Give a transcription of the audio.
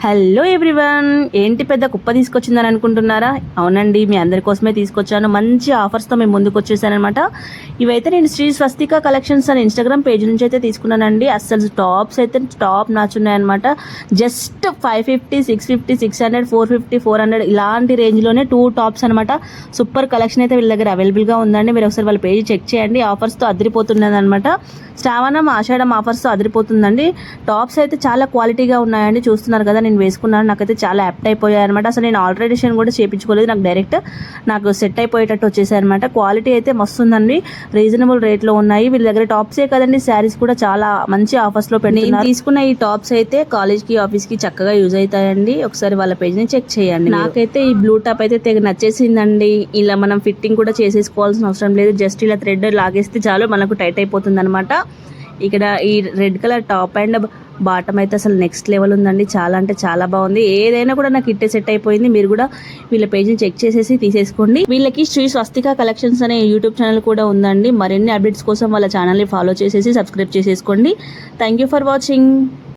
Hello everyone, ఏంటి పెద్ద కుప్ప తీసుకొచ్చిందని అనుకుంటున్నారా? అవునండి, మీ అందరి కోసమే తీసుకొచ్చాను. మంచి ఆఫర్స్తో మేము ముందుకు వచ్చేసానమాట. ఇవైతే నేను శ్రీ స్వస్తిక కలెక్షన్స్ అని ఇన్స్టాగ్రామ్ పేజ్ నుంచి అయితే తీసుకున్నానండి. అస్సలు టాప్స్ అయితే టాప్ నచ్చున్నాయన్నమాట. జస్ట్ 550, 650, 600, 450, 400 ఇలాంటి రేంజ్లోనే 2 టాప్స్ అనమాట. సూపర్ కలెక్షన్ అయితే వీళ్ళ దగ్గర అవైలబుల్గా ఉందండి. మీరు ఒకసారి వాళ్ళ పేజ్ చెక్ చేయండి. ఆఫర్స్తో అదిరిపోతున్నది అనమాట. శ్రావణం ఆషాఢం ఆఫర్స్తో అదిరిపోతుందండి. టాప్స్ అయితే చాలా క్వాలిటీగా ఉన్నాయండి. చూస్తున్నారు కదా, నేను వేసుకున్నాను. నాకైతే చాలా యాప్ట్ అయిపోయాయి అనమాట. అసలు నేను ఆల్టరేషన్ కూడా చేయించుకోలేదు. నాకు డైరెక్ట్ నాకు సెట్ అయిపోయేటట్టు వచ్చేసాయి అనమాట. క్వాలిటీ అయితే మస్తు ఉందండి. రీజనబుల్ రేట్లో ఉన్నాయి. వీళ్ళ దగ్గర టాప్సే కదండి, శారీస్ కూడా చాలా మంచి ఆఫర్స్లో పెడుతున్నారు. నేను తీసుకున్న ఈ టాప్స్ అయితే కాలేజ్కి, ఆఫీస్కి చక్కగా యూజ్ అవుతాయండి. ఒకసారి వాళ్ళ పేజ్ని చెక్ చేయండి. నాకైతే ఈ బ్లూ టాప్ అయితే తెగ నచ్చేసిందండి. ఇలా మనం ఫిట్టింగ్ కూడా చేసేసుకోవాల్సిన అవసరం లేదు. జస్ట్ ఇలా థ్రెడ్ లాగేస్తే చాలు, మనకు టైట్ అయిపోతుంది అనమాట. ఇక్కడ ఈ red colour top and bottom అయితే అసలు నెక్స్ట్ లెవెల్ ఉందండి. చాలా అంటే చాలా బాగుంది. ఏదైనా కూడా నాకు ఇట్టే సెట్ అయిపోయింది. మీరు కూడా వీళ్ళ పేజ్ని చెక్ చేసేసి తీసేసుకోండి. వీళ్ళకి శ్రీ స్వస్తిక కలెక్షన్స్ అనే యూట్యూబ్ ఛానల్ కూడా ఉందండి. మరిన్ని అప్డేట్స్ కోసం వాళ్ళ ఛానల్ని ఫాలో చేసేసి సబ్స్క్రైబ్ చేసేసుకోండి. Thank you for watching.